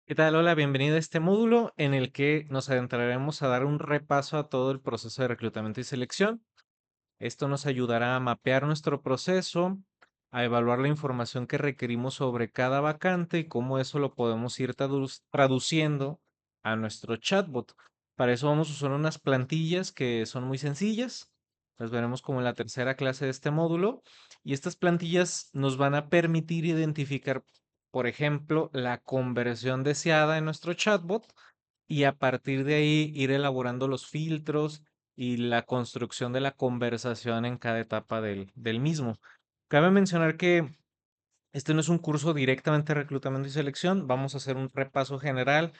¿Qué tal? Hola, bienvenido a este módulo en el que nos adentraremos a dar un repaso a todo el proceso de reclutamiento y selección. Esto nos ayudará a mapear nuestro proceso, a evaluar la información que requerimos sobre cada vacante y cómo eso lo podemos ir traduciendo a nuestro chatbot. Para eso vamos a usar unas plantillas que son muy sencillas. Las veremos como en la tercera clase de este módulo. Y estas plantillas nos van a permitir identificar, por ejemplo, la conversión deseada en nuestro chatbot y a partir de ahí ir elaborando los filtros y la construcción de la conversación en cada etapa del mismo. Cabe mencionar que este no es un curso directamente de reclutamiento y selección, vamos a hacer un repaso general.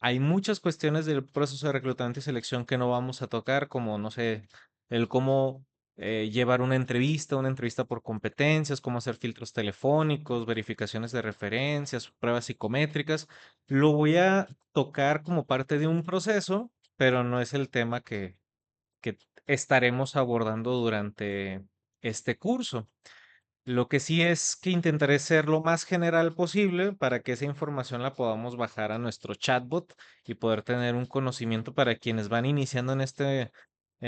Hay muchas cuestiones del proceso de reclutamiento y selección que no vamos a tocar, como, no sé, el cómo llevar una entrevista por competencias, cómo hacer filtros telefónicos, verificaciones de referencias, pruebas psicométricas. Lo voy a tocar como parte de un proceso, pero no es el tema que estaremos abordando durante este curso. Lo que sí es que intentaré ser lo más general posible para que esa información la podamos bajar a nuestro chatbot y poder tener un conocimiento para quienes van iniciando en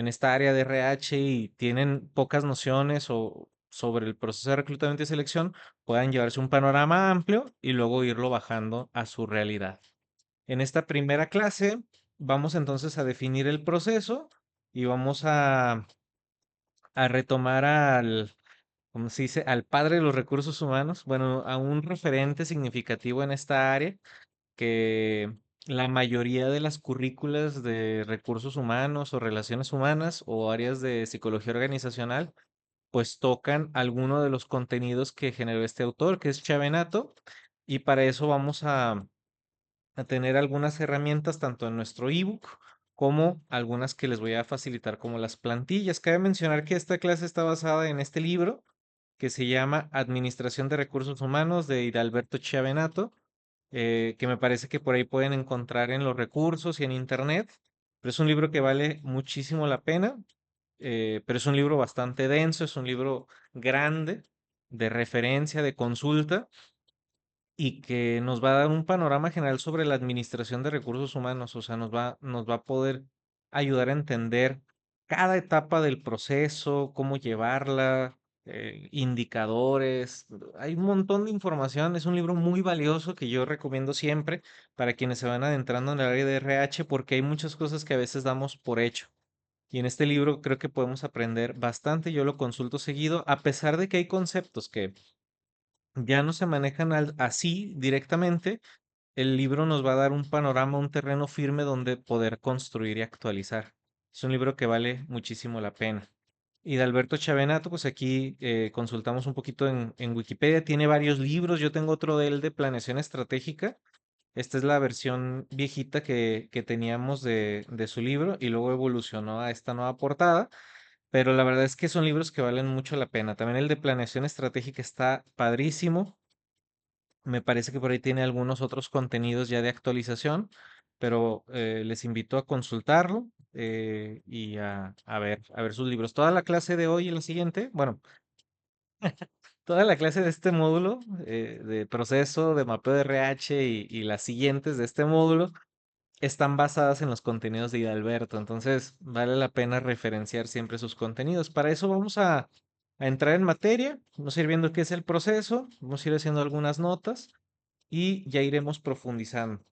esta área de RH y tienen pocas nociones o sobre el proceso de reclutamiento y selección, puedan llevarse un panorama amplio y luego irlo bajando a su realidad. En esta primera clase vamos entonces a definir el proceso y vamos a retomar como se dice, al padre de los recursos humanos, bueno, a un referente significativo en esta área, que la mayoría de las currículas de recursos humanos o relaciones humanas o áreas de psicología organizacional, pues tocan alguno de los contenidos que generó este autor, que es Chavenato, y para eso vamos a tener algunas herramientas tanto en nuestro ebook como algunas que les voy a facilitar como las plantillas. Cabe mencionar que esta clase está basada en este libro que se llama Administración de Recursos Humanos de Hidalberto Chiavenato, que me parece que por ahí pueden encontrar en los recursos y en internet, pero es un libro que vale muchísimo la pena, pero es un libro bastante denso, es un libro grande, de referencia, de consulta, y que nos va a dar un panorama general sobre la administración de recursos humanos, o sea, nos va a poder ayudar a entender cada etapa del proceso, cómo llevarla, indicadores. Hay un montón de información, es un libro muy valioso que yo recomiendo siempre para quienes se van adentrando en el área de RH porque hay muchas cosas que a veces damos por hecho. Y en este libro creo que podemos aprender bastante, yo lo consulto seguido, a pesar de que hay conceptos que ya no se manejan así directamente, el libro nos va a dar un panorama, un terreno firme donde poder construir y actualizar. Es un libro que vale muchísimo la pena. Y de Alberto Chavenato, pues aquí consultamos un poquito en Wikipedia. Tiene varios libros. Yo tengo otro de él de planeación estratégica. Esta es la versión viejita que teníamos de su libro y luego evolucionó a esta nueva portada. Pero la verdad es que son libros que valen mucho la pena. También el de planeación estratégica está padrísimo. Me parece que por ahí tiene algunos otros contenidos ya de actualización, pero les invito a consultarlo y a ver sus libros. Toda la clase de hoy y la siguiente, bueno, toda la clase de este módulo de proceso, de mapeo de RH y las siguientes de este módulo están basadas en los contenidos de Hidalberto, entonces vale la pena referenciar siempre sus contenidos. Para eso vamos a entrar en materia, vamos a ir viendo qué es el proceso, vamos a ir haciendo algunas notas y ya iremos profundizando.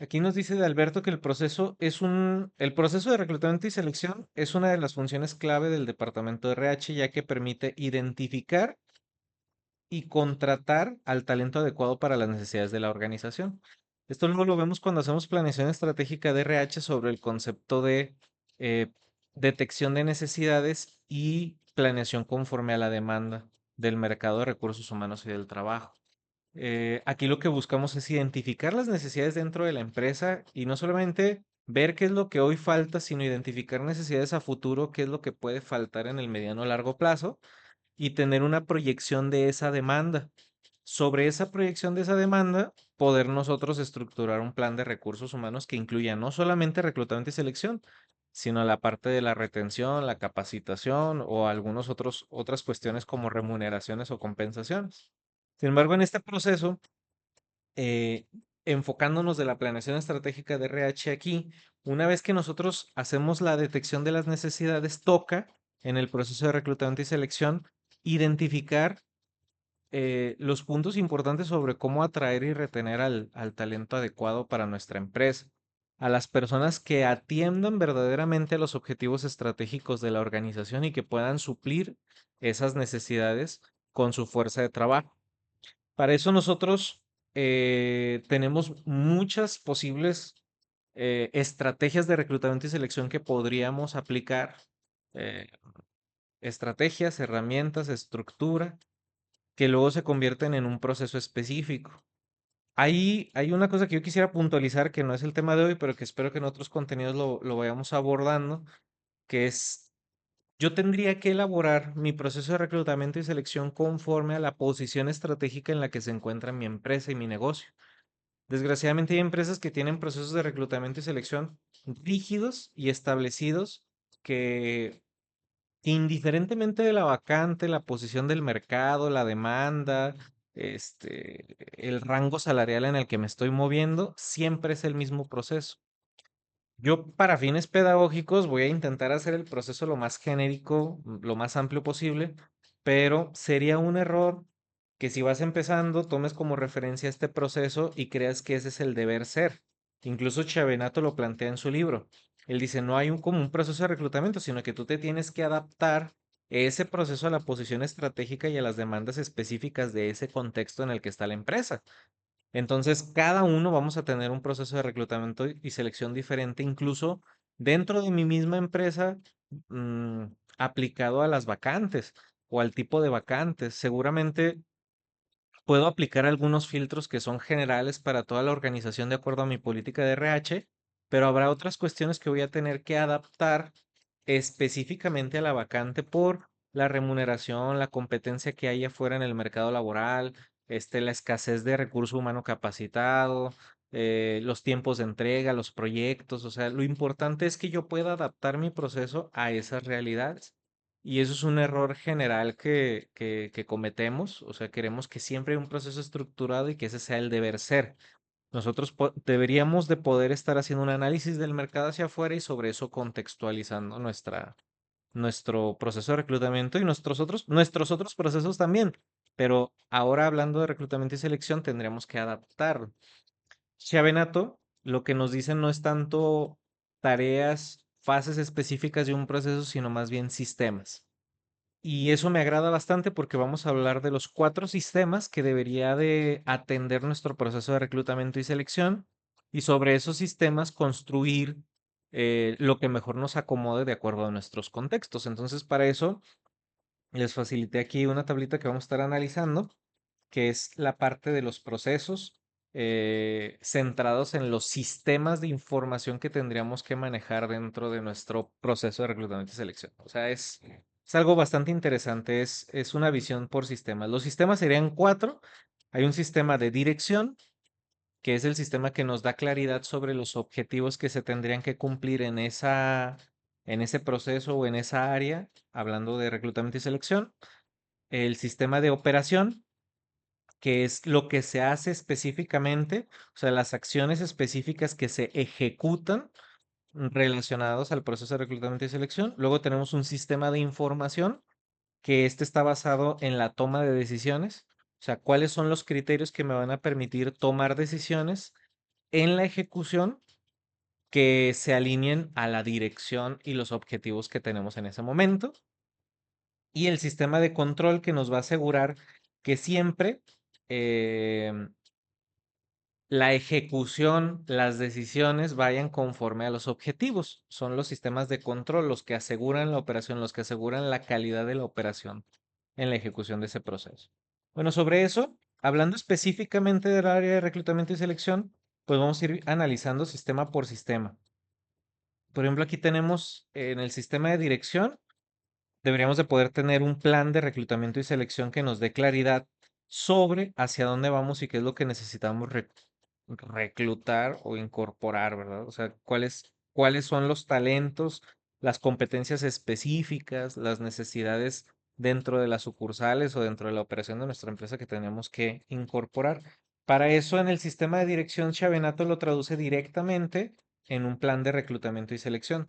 Aquí nos dice de Alberto que el proceso de reclutamiento y selección es una de las funciones clave del departamento de RH, ya que permite identificar y contratar al talento adecuado para las necesidades de la organización. Esto luego lo vemos cuando hacemos planeación estratégica de RH sobre el concepto de eh, detección de necesidades y planeación conforme a la demanda del mercado de recursos humanos y del trabajo. Aquí lo que buscamos es identificar las necesidades dentro de la empresa y no solamente ver qué es lo que hoy falta, sino identificar necesidades a futuro, qué es lo que puede faltar en el mediano o largo plazo y tener una proyección de esa demanda. Sobre esa proyección de esa demanda, poder nosotros estructurar un plan de recursos humanos que incluya no solamente reclutamiento y selección, sino la parte de la retención, la capacitación o algunos otras cuestiones como remuneraciones o compensaciones. Sin embargo, en este proceso, enfocándonos de la planeación estratégica de RH aquí, una vez que nosotros hacemos la detección de las necesidades, toca en el proceso de reclutamiento y selección identificar los puntos importantes sobre cómo atraer y retener al talento adecuado para nuestra empresa, a las personas que atiendan verdaderamente a los objetivos estratégicos de la organización y que puedan suplir esas necesidades con su fuerza de trabajo. Para eso nosotros tenemos muchas posibles estrategias de reclutamiento y selección que podríamos aplicar. eh, Estrategias, herramientas, estructura, que luego se convierten en un proceso específico. Ahí hay una cosa que yo quisiera puntualizar, que no es el tema de hoy, pero que espero que en otros contenidos lo vayamos abordando, que es, yo tendría que elaborar mi proceso de reclutamiento y selección conforme a la posición estratégica en la que se encuentra mi empresa y mi negocio. Desgraciadamente hay empresas que tienen procesos de reclutamiento y selección rígidos y establecidos que indiferentemente de la vacante, la posición del mercado, la demanda, el rango salarial en el que me estoy moviendo, siempre es el mismo proceso. Yo, para fines pedagógicos, voy a intentar hacer el proceso lo más genérico, lo más amplio posible, pero sería un error que si vas empezando, tomes como referencia este proceso y creas que ese es el deber ser. Incluso Chavenato lo plantea en su libro. Él dice, no hay como un proceso de reclutamiento, sino que tú te tienes que adaptar ese proceso a la posición estratégica y a las demandas específicas de ese contexto en el que está la empresa. Entonces, cada uno vamos a tener un proceso de reclutamiento y selección diferente, incluso dentro de mi misma empresa, mm, aplicado a las vacantes o al tipo de vacantes. Seguramente puedo aplicar algunos filtros que son generales para toda la organización de acuerdo a mi política de RH, pero habrá otras cuestiones que voy a tener que adaptar específicamente a la vacante por la remuneración, la competencia que hay afuera en el mercado laboral, la escasez de recurso humano capacitado, los tiempos de entrega, los proyectos. O sea, lo importante es que yo pueda adaptar mi proceso a esas realidades. Y eso es un error general que cometemos. O sea, queremos que siempre hay un proceso estructurado y que ese sea el deber ser. Nosotros deberíamos de poder estar haciendo un análisis del mercado hacia afuera y sobre eso contextualizando nuestro proceso de reclutamiento y nuestros otros procesos también. Pero ahora hablando de reclutamiento y selección, tendríamos que adaptarlo. Chiavenato lo que nos dicen no es tanto tareas, fases específicas de un proceso, sino más bien sistemas. Y eso me agrada bastante porque vamos a hablar de los 4 sistemas que debería de atender nuestro proceso de reclutamiento y selección y sobre esos sistemas construir lo que mejor nos acomode de acuerdo a nuestros contextos. Entonces, para eso les facilité aquí una tablita que vamos a estar analizando, que es la parte de los procesos centrados en los sistemas de información que tendríamos que manejar dentro de nuestro proceso de reclutamiento y selección. O sea, es algo bastante interesante, es una visión por sistemas. Los sistemas serían 4. Hay un sistema de dirección, que es el sistema que nos da claridad sobre los objetivos que se tendrían que cumplir en ese proceso o en esa área, hablando de reclutamiento y selección. El sistema de operación, que es lo que se hace específicamente, o sea, las acciones específicas que se ejecutan relacionados al proceso de reclutamiento y selección. Luego tenemos un sistema de información, que este está basado en la toma de decisiones, o sea, cuáles son los criterios que me van a permitir tomar decisiones en la ejecución que se alineen a la dirección y los objetivos que tenemos en ese momento. Y el sistema de control, que nos va a asegurar que siempre em, la ejecución, las decisiones vayan conforme a los objetivos. Son los sistemas de control los que aseguran la operación, los que aseguran la calidad de la operación en la ejecución de ese proceso. Bueno, sobre eso, hablando específicamente del área de reclutamiento y selección, pues vamos a ir analizando sistema por sistema. Por ejemplo, aquí tenemos en el sistema de dirección, deberíamos de poder tener un plan de reclutamiento y selección que nos dé claridad sobre hacia dónde vamos y qué es lo que necesitamos reclutar o incorporar, ¿verdad? O sea, cuáles son los talentos, las competencias específicas, las necesidades dentro de las sucursales o dentro de la operación de nuestra empresa que tenemos que incorporar. Para eso, en el sistema de dirección, Chavenato lo traduce directamente en un plan de reclutamiento y selección.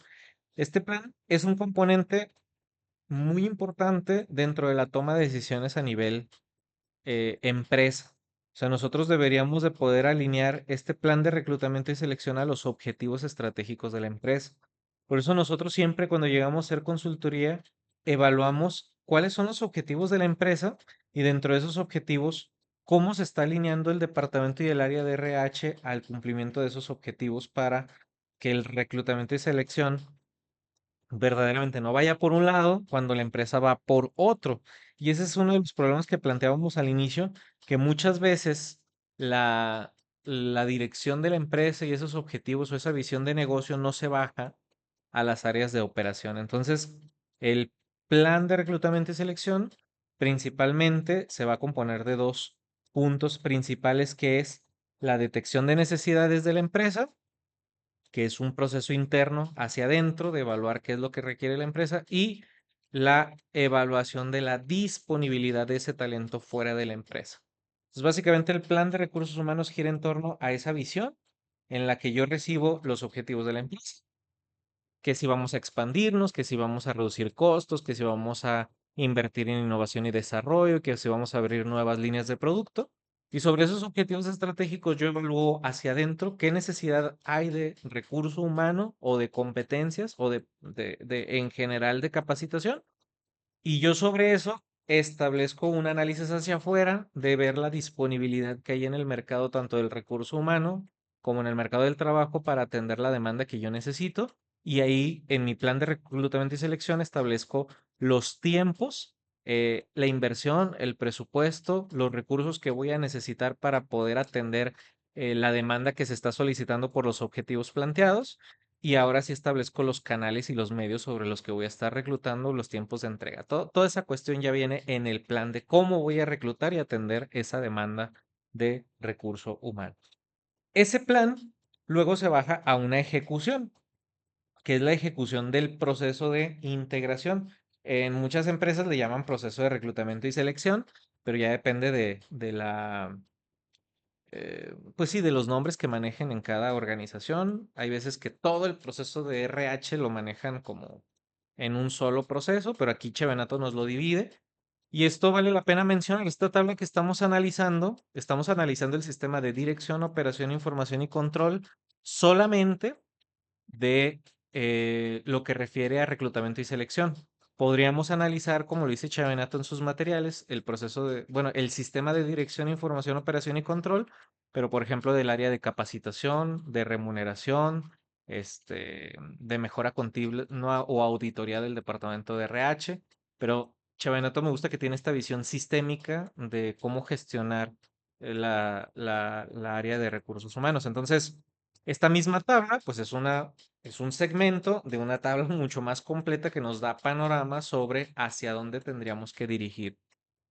Este plan es un componente muy importante dentro de la toma de decisiones a nivel empresa. O sea, nosotros deberíamos de poder alinear este plan de reclutamiento y selección a los objetivos estratégicos de la empresa. Por eso nosotros siempre cuando llegamos a hacer consultoría, evaluamos cuáles son los objetivos de la empresa y dentro de esos objetivos, cómo se está alineando el departamento y el área de RH al cumplimiento de esos objetivos para que el reclutamiento y selección verdaderamente no vaya por un lado cuando la empresa va por otro. Y ese es uno de los problemas que planteábamos al inicio, que muchas veces la, la dirección de la empresa y esos objetivos o esa visión de negocio no se baja a las áreas de operación. Entonces, el plan de reclutamiento y selección principalmente se va a componer de dos puntos principales, que es la detección de necesidades de la empresa, que es un proceso interno hacia adentro de evaluar qué es lo que requiere la empresa, y la evaluación de la disponibilidad de ese talento fuera de la empresa. Entonces, básicamente el plan de recursos humanos gira en torno a esa visión en la que yo recibo los objetivos de la empresa, que si vamos a expandirnos, que si vamos a reducir costos, que si vamos a invertir en innovación y desarrollo, que si vamos a abrir nuevas líneas de producto. Y sobre esos objetivos estratégicos yo evalúo hacia adentro qué necesidad hay de recurso humano o de competencias o en general de capacitación, y yo sobre eso establezco un análisis hacia afuera de ver la disponibilidad que hay en el mercado, tanto del recurso humano como en el mercado del trabajo, para atender la demanda que yo necesito. Y ahí en mi plan de reclutamiento y selección establezco los tiempos, la inversión, el presupuesto, los recursos que voy a necesitar para poder atender la demanda que se está solicitando por los objetivos planteados. Y ahora sí establezco los canales y los medios sobre los que voy a estar reclutando, los tiempos de entrega. Toda esa cuestión ya viene en el plan de cómo voy a reclutar y atender esa demanda de recurso humano. Ese plan luego se baja a una ejecución, que es la ejecución del proceso de integración. En muchas empresas le llaman proceso de reclutamiento y selección, pero ya depende pues sí, de los nombres que manejen en cada organización. Hay veces que todo el proceso de RH lo manejan como en un solo proceso, pero aquí Chevenato nos lo divide. Y esto vale la pena mencionar. Esta tabla que estamos analizando el sistema de dirección, operación, información y control solamente de lo que refiere a reclutamiento y selección. Podríamos analizar, como lo dice Chavenato en sus materiales, el proceso bueno, el sistema de dirección, información, operación y control, pero por ejemplo del área de capacitación, de remuneración, de mejora contable o auditoría del departamento de RH. Pero Chavenato me gusta que tiene esta visión sistémica de cómo gestionar la área de recursos humanos. Entonces, esta misma tabla, pues es un segmento de una tabla mucho más completa que nos da panorama sobre hacia dónde tendríamos que dirigir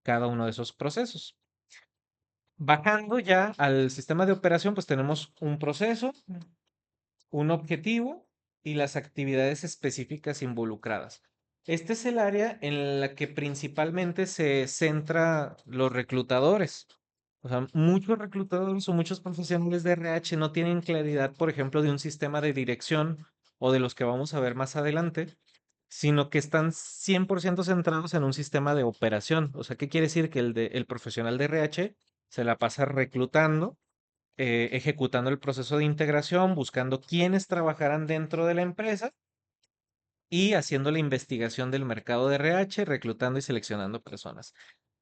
cada uno de esos procesos. Bajando ya al sistema de operación, pues tenemos un proceso, un objetivo y las actividades específicas involucradas. Este es el área en la que principalmente se centra los reclutadores. O sea, muchos reclutadores o muchos profesionales de RH no tienen claridad, por ejemplo, de un sistema de dirección o de los que vamos a ver más adelante, sino que están 100% centrados en un sistema de operación. O sea, ¿qué quiere decir? Que el profesional de RH se la pasa reclutando, ejecutando el proceso de integración, buscando quiénes trabajarán dentro de la empresa y haciendo la investigación del mercado de RH, reclutando y seleccionando personas.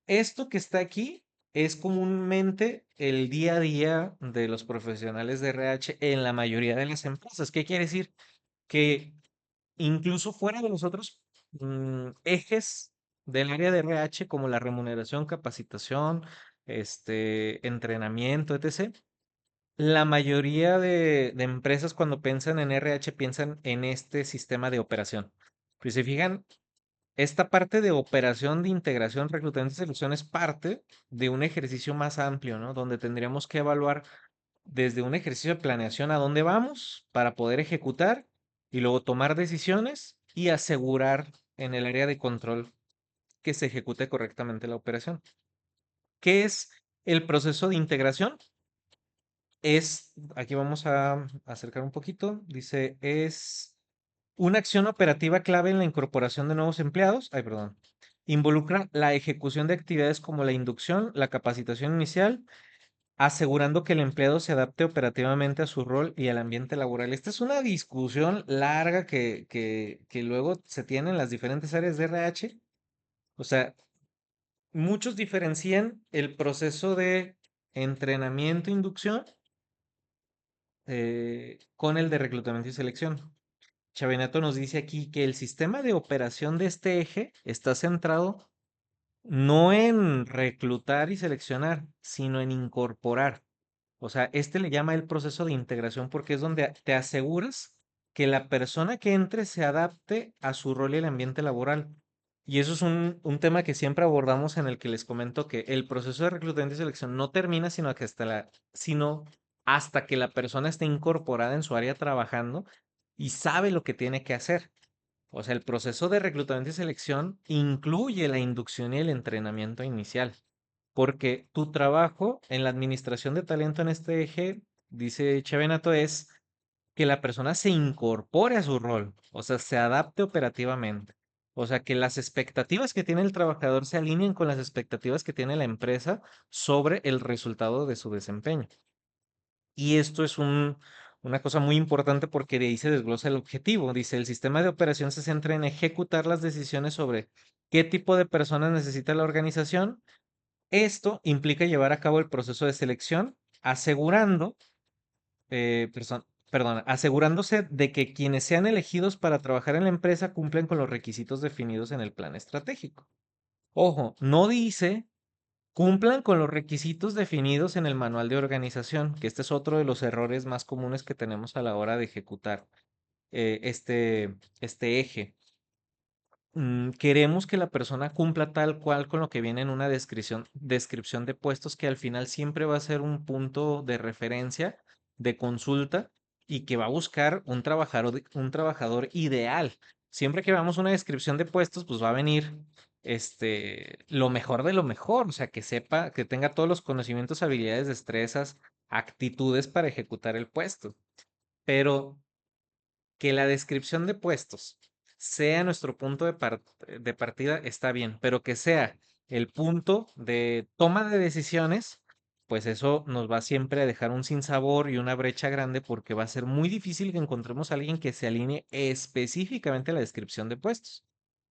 Esto que está aquí es comúnmente el día a día de los profesionales de RH en la mayoría de las empresas. ¿Qué quiere decir? Que incluso fuera de los otros ejes del área de RH, como la remuneración, capacitación, entrenamiento, etc., la mayoría de empresas cuando piensan en RH piensan en este sistema de operación. Pues si se fijan, esta parte de operación de integración, reclutamiento y selección es parte de un ejercicio más amplio, ¿no? Donde tendríamos que evaluar desde un ejercicio de planeación a dónde vamos para poder ejecutar y luego tomar decisiones y asegurar en el área de control que se ejecute correctamente la operación. ¿Qué es el proceso de integración? aquí vamos a acercar un poquito, dice, es una acción operativa clave en la incorporación de nuevos empleados. Ay, perdón. Involucra la ejecución de actividades como la inducción, la capacitación inicial, asegurando que el empleado se adapte operativamente a su rol y al ambiente laboral. Esta es una discusión larga que luego se tiene en las diferentes áreas de RH. O sea, muchos diferencian el proceso de entrenamiento, inducción, con el de reclutamiento y selección. Chavenato nos dice aquí que el sistema de operación de este eje está centrado no en reclutar y seleccionar, sino en incorporar. O sea, este le llama el proceso de integración porque es donde te aseguras que la persona que entre se adapte a su rol y el ambiente laboral. Y eso es un tema que siempre abordamos en el que les comento que el proceso de reclutamiento y selección no termina sino hasta que la persona esté incorporada en su área trabajando y sabe lo que tiene que hacer. O sea, el proceso de reclutamiento y selección incluye la inducción y el entrenamiento inicial, porque tu trabajo en la administración de talento en este eje, dice Chevenato, es que la persona se incorpore a su rol, o sea, se adapte operativamente. O sea, que las expectativas que tiene el trabajador se alineen con las expectativas que tiene la empresa sobre el resultado de su desempeño. Y esto es una cosa muy importante porque de ahí se desglosa el objetivo. Dice, el sistema de operación se centra en ejecutar las decisiones sobre qué tipo de personas necesita la organización. Esto implica llevar a cabo el proceso de selección, asegurándose de que quienes sean elegidos para trabajar en la empresa cumplen con los requisitos definidos en el plan estratégico. Ojo, no dice cumplan con los requisitos definidos en el manual de organización, que este es otro de los errores más comunes que tenemos a la hora de ejecutar este eje. Queremos que la persona cumpla tal cual con lo que viene en una descripción de puestos que al final siempre va a ser un punto de referencia, de consulta y que va a buscar un trabajador ideal. Siempre que veamos una descripción de puestos, pues va a venir lo mejor de lo mejor, o sea, que sepa, que tenga todos los conocimientos, habilidades, destrezas, actitudes para ejecutar el puesto. Pero que la descripción de puestos sea nuestro punto de partida está bien, pero que sea el punto de toma de decisiones, pues eso nos va siempre a dejar un sinsabor y una brecha grande porque va a ser muy difícil que encontremos a alguien que se alinee específicamente a la descripción de puestos.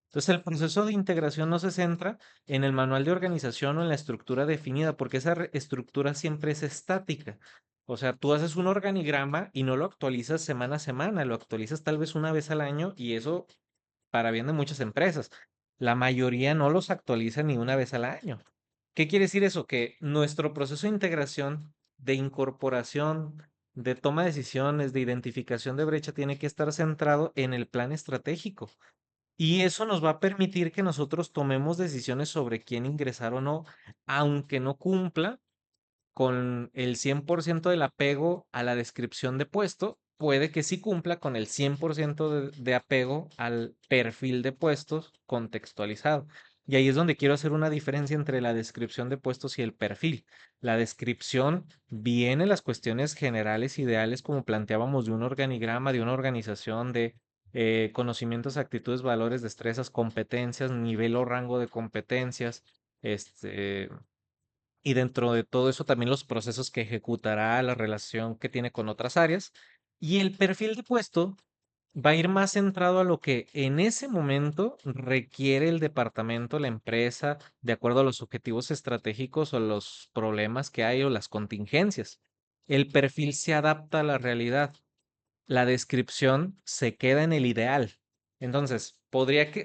Entonces, el proceso de integración no se centra en el manual de organización o en la estructura definida, porque esa estructura siempre es estática. O sea, tú haces un organigrama y no lo actualizas semana a semana, lo actualizas tal vez una vez al año y eso para bien de muchas empresas. La mayoría no los actualiza ni una vez al año. ¿Qué quiere decir eso? Que nuestro proceso de integración, de incorporación, de toma de decisiones, de identificación de brecha, tiene que estar centrado en el plan estratégico. Y eso nos va a permitir que nosotros tomemos decisiones sobre quién ingresar o no, aunque no cumpla con el 100% del apego a la descripción de puesto, puede que sí cumpla con el 100% de apego al perfil de puestos contextualizado. Y ahí es donde quiero hacer una diferencia entre la descripción de puestos y el perfil. La descripción viene las cuestiones generales, ideales, como planteábamos, de un organigrama, de una organización, de conocimientos, actitudes, valores, destrezas, competencias, nivel o rango de competencias, este, y dentro de todo eso también los procesos que ejecutará, la relación que tiene con otras áreas. Y el perfil de puesto va a ir más centrado a lo que en ese momento requiere el departamento, la empresa, de acuerdo a los objetivos estratégicos o los problemas que hay o las contingencias. El perfil se adapta a la realidad, la descripción se queda en el ideal. Entonces,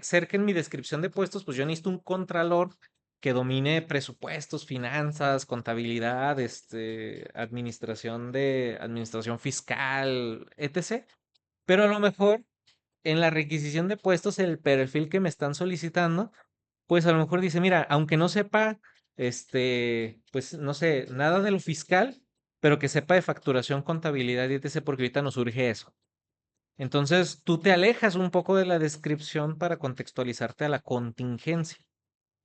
ser que en mi descripción de puestos, pues yo necesito un contralor que domine presupuestos, finanzas, contabilidad, administración fiscal, etc. Pero a lo mejor en la requisición de puestos, el perfil que me están solicitando, pues a lo mejor dice, mira, aunque no sepa, pues no sé, nada de lo fiscal, pero que sepa de facturación, contabilidad y etc., porque ahorita nos surge eso. Entonces, tú te alejas un poco de la descripción para contextualizarte a la contingencia.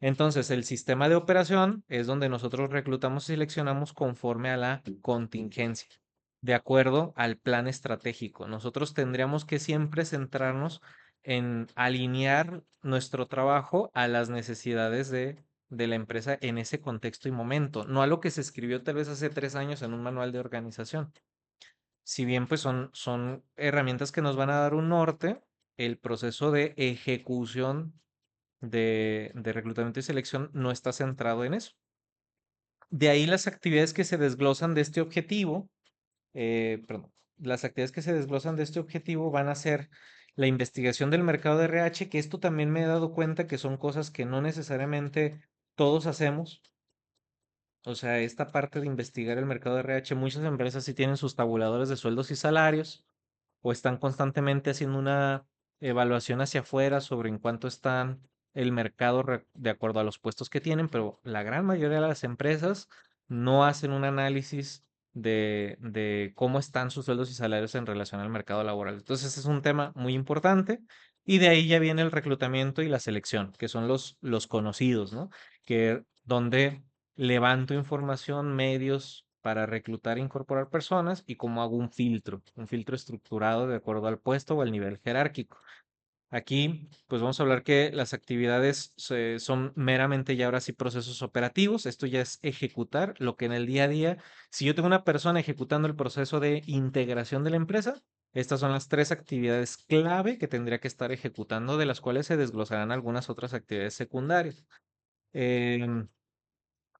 Entonces, el sistema de operación es donde nosotros reclutamos y seleccionamos conforme a la contingencia, de acuerdo al plan estratégico. Nosotros tendríamos que siempre centrarnos en alinear nuestro trabajo a las necesidades de la empresa en ese contexto y momento, no a lo que se escribió tal vez hace 3 años en un manual de organización. Si bien pues son herramientas que nos van a dar un norte, el proceso de ejecución de reclutamiento y selección no está centrado en eso. De ahí las actividades que se desglosan de este objetivo, perdón, las actividades que se desglosan de este objetivo van a ser la investigación del mercado de RH, que esto también me he dado cuenta que son cosas que no necesariamente todos hacemos. O sea, esta parte de investigar el mercado de RH, muchas empresas sí tienen sus tabuladores de sueldos y salarios, o están constantemente haciendo una evaluación hacia afuera sobre en cuánto están el mercado de acuerdo a los puestos que tienen, pero la gran mayoría de las empresas no hacen un análisis de cómo están sus sueldos y salarios en relación al mercado laboral. Entonces, es un tema muy importante y de ahí ya viene el reclutamiento y la selección, que son los conocidos, ¿no? Que donde levanto información, medios para reclutar e incorporar personas y cómo hago un filtro estructurado de acuerdo al puesto o al nivel jerárquico. Aquí, pues vamos a hablar que las actividades son meramente ya ahora sí procesos operativos. Esto ya es ejecutar lo que en el día a día, si yo tengo una persona ejecutando el proceso de integración de la empresa, estas son las tres actividades clave que tendría que estar ejecutando, de las cuales se desglosarán algunas otras actividades secundarias. Em,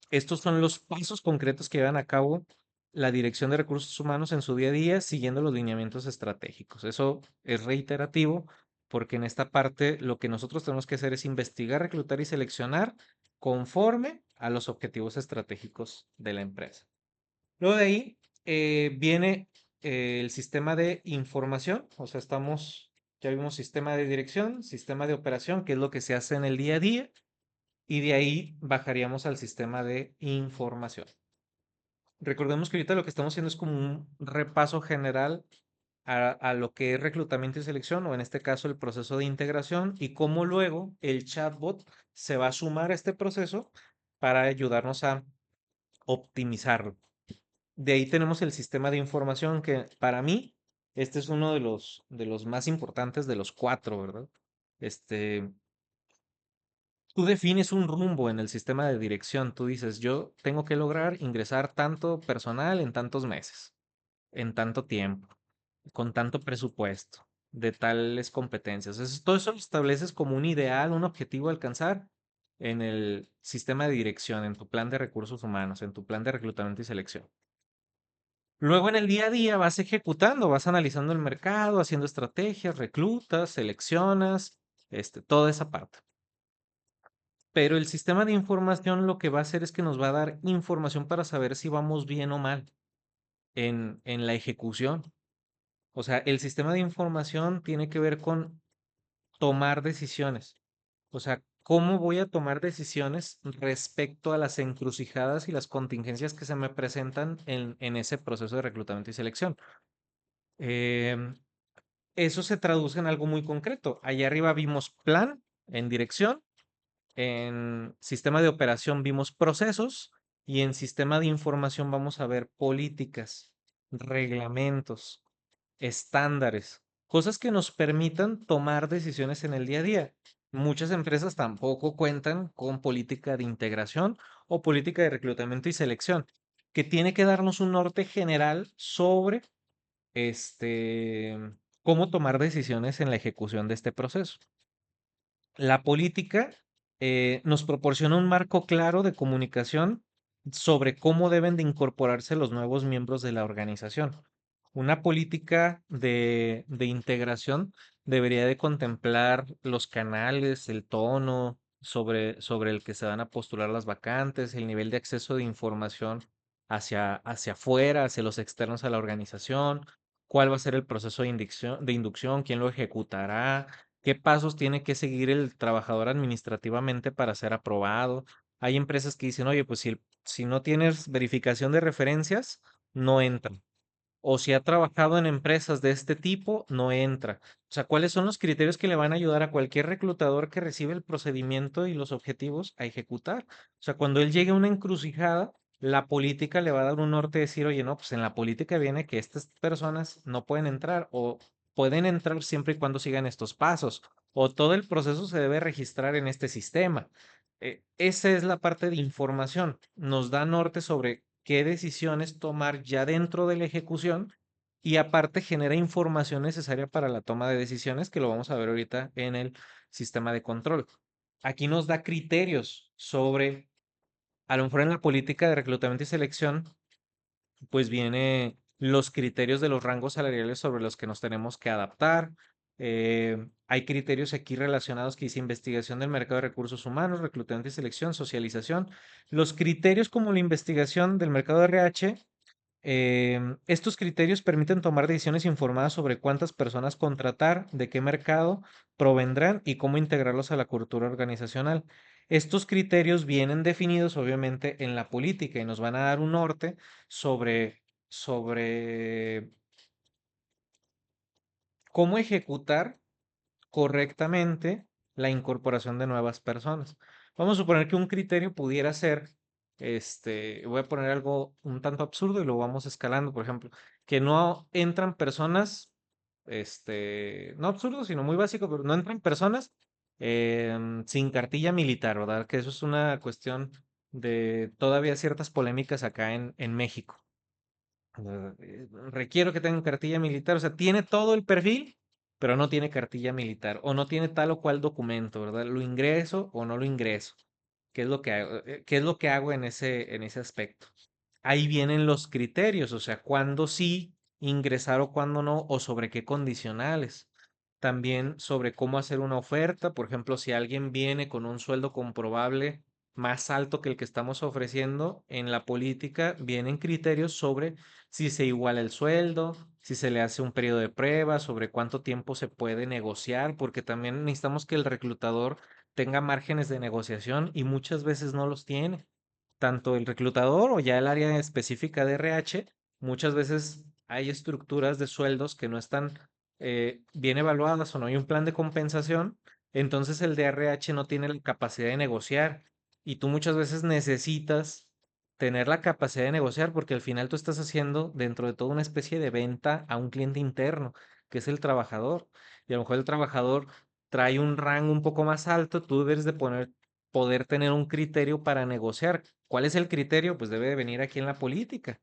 Estos son los pasos concretos que llevan a cabo la Dirección de Recursos Humanos en su día a día, siguiendo los lineamientos estratégicos. Eso es reiterativo porque en esta parte lo que nosotros tenemos que hacer es investigar, reclutar y seleccionar conforme a los objetivos estratégicos de la empresa. Luego de ahí viene el sistema de información, o sea, ya vimos sistema de dirección, sistema de operación, que es lo que se hace en el día a día, y de ahí bajaríamos al sistema de información. Recordemos que ahorita lo que estamos haciendo es como un repaso general a lo que es reclutamiento y selección, o en este caso el proceso de integración, y cómo luego el chatbot se va a sumar a este proceso para ayudarnos a optimizarlo. De ahí tenemos el sistema de información que para mí, este es uno de los más importantes de los cuatro, ¿verdad? Este, Tú defines un rumbo en el sistema de dirección. Tú dices, yo tengo que lograr ingresar tanto personal en tantos meses, en tanto tiempo, con tanto presupuesto, de tales competencias. Todo eso lo estableces como un ideal, un objetivo a alcanzar en el sistema de dirección, en tu plan de recursos humanos, en tu plan de reclutamiento y selección. Luego en el día a día vas ejecutando, vas analizando el mercado, haciendo estrategias, reclutas, seleccionas, toda esa parte. Pero el sistema de información lo que va a hacer es que nos va a dar información para saber si vamos bien o mal en la ejecución. O sea, el sistema de información tiene que ver con tomar decisiones. O sea, ¿cómo voy a tomar decisiones respecto a las encrucijadas y las contingencias que se me presentan en ese proceso de reclutamiento y selección? Em, Eso se traduce en algo muy concreto. Allá arriba vimos plan en dirección. En sistema de operación vimos procesos y en sistema de información vamos a ver políticas, reglamentos, estándares, cosas que nos permitan tomar decisiones en el día a día. Muchas empresas tampoco cuentan con política de integración o política de reclutamiento y selección, que tiene que darnos un norte general sobre este, cómo tomar decisiones en la ejecución de este proceso. La política nos proporciona un marco claro de comunicación sobre cómo deben de incorporarse los nuevos miembros de la organización. Una política de integración debería de contemplar los canales, el tono sobre el que se van a postular las vacantes, el nivel de acceso de información hacia afuera, hacia los externos a la organización, cuál va a ser el proceso de inducción, quién lo ejecutará, qué pasos tiene que seguir el trabajador administrativamente para ser aprobado. Hay empresas que dicen, oye, pues si no tienes verificación de referencias, no entran. o si ha trabajado en empresas de este tipo, no entra. O sea, ¿cuáles son los criterios que le van a ayudar a cualquier reclutador que recibe el procedimiento y los objetivos a ejecutar? O sea, cuando él llegue a una encrucijada, la política le va a dar un norte de decir, oye, no, pues en la política viene que estas personas no pueden entrar o pueden entrar siempre y cuando sigan estos pasos, o todo el proceso se debe registrar en este sistema. Esa es la parte de información. Nos da norte sobre qué decisiones tomar ya dentro de la ejecución y aparte genera información necesaria para la toma de decisiones, que lo vamos a ver ahorita en el sistema de control. Aquí nos da criterios sobre, a lo mejor en la política de reclutamiento y selección, pues viene los criterios de los rangos salariales sobre los que nos tenemos que adaptar. Hay criterios aquí relacionados que dice investigación del mercado de recursos humanos, reclutamiento y selección, socialización. Los criterios como la investigación del mercado de RH, estos criterios permiten tomar decisiones informadas sobre cuántas personas contratar, de qué mercado provendrán y cómo integrarlos a la cultura organizacional. Estos criterios vienen definidos obviamente en la política y nos van a dar un norte sobre cómo ejecutar correctamente la incorporación de nuevas personas. Vamos a suponer que un criterio pudiera ser, voy a poner algo un tanto absurdo y lo vamos escalando, por ejemplo, que no entran personas, no absurdo, sino muy básico, pero no entran personas sin cartilla militar, ¿verdad? Que eso es una cuestión de todavía ciertas polémicas acá en México. Requiero que tengan cartilla militar, o sea, tiene todo el perfil, pero no tiene cartilla militar, o no tiene tal o cual documento, ¿verdad? ¿Lo ingreso o no lo ingreso? ¿Qué es lo que hago? ¿Qué es lo que hago en ese aspecto? Ahí vienen los criterios, o sea, cuándo sí ingresar o cuándo no, o sobre qué condicionales. También sobre cómo hacer una oferta, por ejemplo, si alguien viene con un sueldo comprobable más alto que el que estamos ofreciendo, en la política vienen criterios sobre si se iguala el sueldo, si se le hace un periodo de prueba, sobre cuánto tiempo se puede negociar, porque también necesitamos que el reclutador tenga márgenes de negociación y muchas veces no los tiene. Tanto el reclutador o ya el área específica de RH, muchas veces hay estructuras de sueldos que no están bien evaluadas o no hay un plan de compensación, entonces el de RH no tiene la capacidad de negociar y tú muchas veces necesitas tener la capacidad de negociar porque al final tú estás haciendo dentro de toda una especie de venta a un cliente interno, que es el trabajador. Y a lo mejor el trabajador trae un rango un poco más alto, tú debes de poder tener un criterio para negociar. ¿Cuál es el criterio? Pues debe de venir aquí en la política.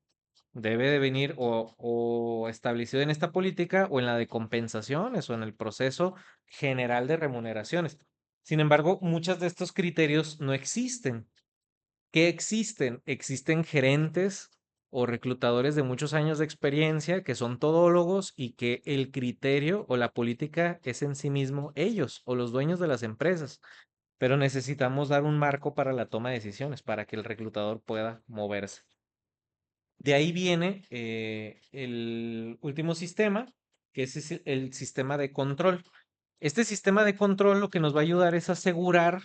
Debe de venir o establecido en esta política o en la de compensaciones o en el proceso general de remuneraciones. Sin embargo, muchos de estos criterios no existen. ¿Qué existen? Existen gerentes o reclutadores de muchos años de experiencia que son todólogos y que el criterio o la política es en sí mismo ellos o los dueños de las empresas. Pero necesitamos dar un marco para la toma de decisiones, para que el reclutador pueda moverse. De ahí viene el último sistema, que es el sistema de control. Este sistema de control lo que nos va a ayudar es asegurar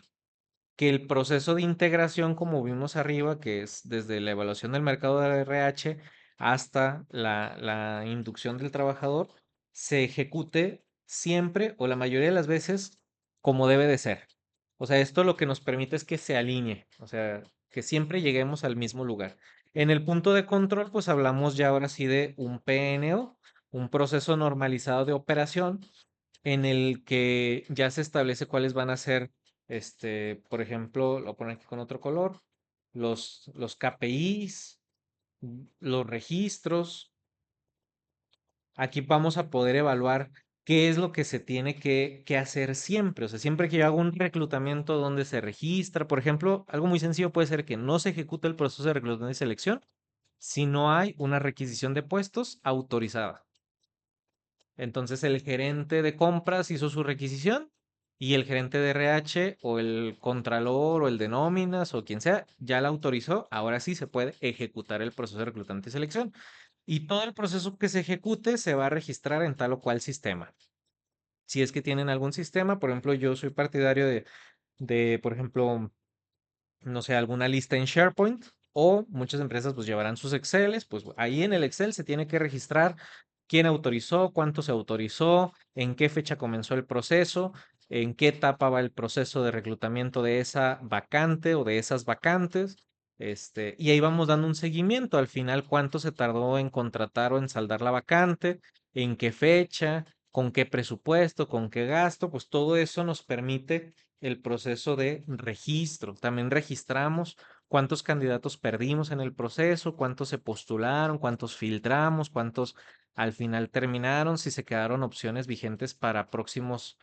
que el proceso de integración, como vimos arriba, que es desde la evaluación del mercado de RH hasta la inducción del trabajador, se ejecute siempre o la mayoría de las veces como debe de ser. O sea, esto lo que nos permite es que se alinee, o sea, que siempre lleguemos al mismo lugar. En el punto de control, pues hablamos ya ahora sí de un PNO, un proceso normalizado de operación, en el que ya se establece cuáles van a ser, por ejemplo, lo ponen aquí con otro color, los KPIs, los registros. Aquí vamos a poder evaluar qué es lo que se tiene que hacer siempre. O sea, siempre que yo hago un reclutamiento donde se registra, por ejemplo, algo muy sencillo puede ser que no se ejecute el proceso de reclutamiento y selección si no hay una requisición de puestos autorizada. Entonces el gerente de compras hizo su requisición y el gerente de RH o el contralor o el de nóminas o quien sea ya la autorizó. Ahora sí se puede ejecutar el proceso de reclutamiento y selección. Y todo el proceso que se ejecute se va a registrar en tal o cual sistema. Si es que tienen algún sistema, por ejemplo, yo soy partidario por ejemplo, no sé, alguna lista en SharePoint. O muchas empresas pues llevarán sus Exceles, pues ahí en el Excel se tiene que registrar quién autorizó, cuánto se autorizó, en qué fecha comenzó el proceso, en qué etapa va el proceso de reclutamiento de esa vacante o de esas vacantes. Y ahí vamos dando un seguimiento al final, cuánto se tardó en contratar o en saldar la vacante, en qué fecha, con qué presupuesto, con qué gasto, pues todo eso nos permite el proceso de registro. También registramos cuántos candidatos perdimos en el proceso, cuántos se postularon, cuántos filtramos, cuántos al final terminaron, si se quedaron opciones vigentes para próximos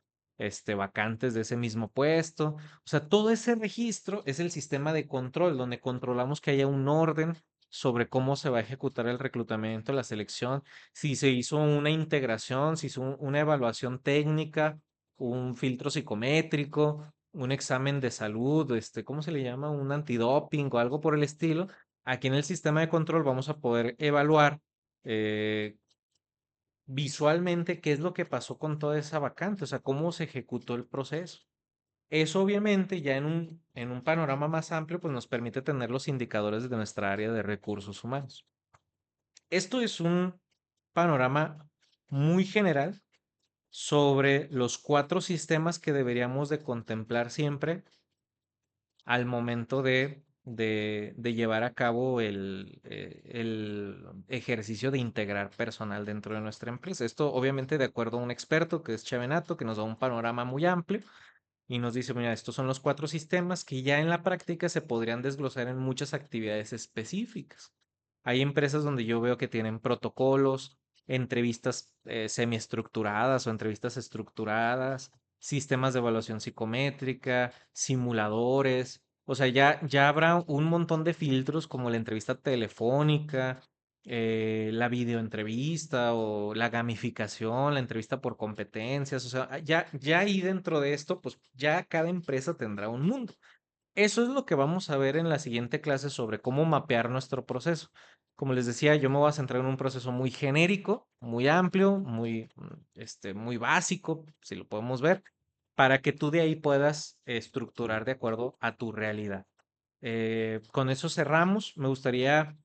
vacantes de ese mismo puesto. O sea, todo ese registro es el sistema de control, donde controlamos que haya un orden sobre cómo se va a ejecutar el reclutamiento, la selección, si se hizo una integración, si hizo una evaluación técnica, un filtro psicométrico, un examen de salud, ¿cómo se le llama? Un antidoping o algo por el estilo. Aquí en el sistema de control vamos a poder evaluar eh, visualmente qué es lo que pasó con toda esa vacante, o sea, cómo se ejecutó el proceso. Eso obviamente ya en un panorama más amplio, pues nos permite tener los indicadores de nuestra área de recursos humanos. Esto es un panorama muy general sobre los 4 sistemas que deberíamos de contemplar siempre al momento de llevar a cabo el ejercicio de integrar personal dentro de nuestra empresa. Esto obviamente de acuerdo a un experto que es Chevenato, que nos da un panorama muy amplio y nos dice, mira, estos son los 4 sistemas que ya en la práctica se podrían desglosar en muchas actividades específicas. Hay empresas donde yo veo que tienen protocolos, entrevistas semiestructuradas o entrevistas estructuradas, sistemas de evaluación psicométrica, simuladores. O sea, ya habrá un montón de filtros como la entrevista telefónica, la videoentrevista o la gamificación, la entrevista por competencias. O sea, ya ahí dentro de esto, pues ya cada empresa tendrá un mundo. Eso es lo que vamos a ver en la siguiente clase sobre cómo mapear nuestro proceso. Como les decía, yo me voy a centrar en un proceso muy genérico, muy amplio, muy básico, si lo podemos ver, para que tú de ahí puedas estructurar de acuerdo a tu realidad. Con eso cerramos. Me gustaría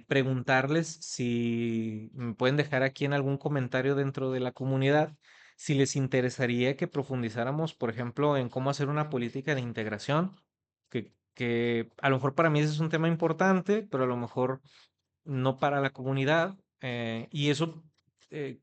preguntarles si me pueden dejar aquí en algún comentario dentro de la comunidad si les interesaría que profundizáramos, por ejemplo, en cómo hacer una política de integración, que a lo mejor para mí ese es un tema importante, pero a lo mejor no para la comunidad, y eso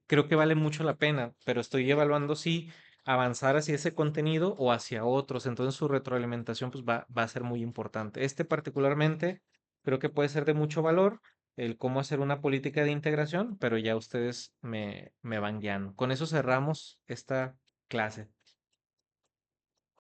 creo que vale mucho la pena, pero estoy evaluando si avanzar hacia ese contenido o hacia otros, entonces su retroalimentación pues va a ser muy importante. Particularmente creo que puede ser de mucho valor el cómo hacer una política de integración, pero ya ustedes me van guiando. Con eso cerramos esta clase.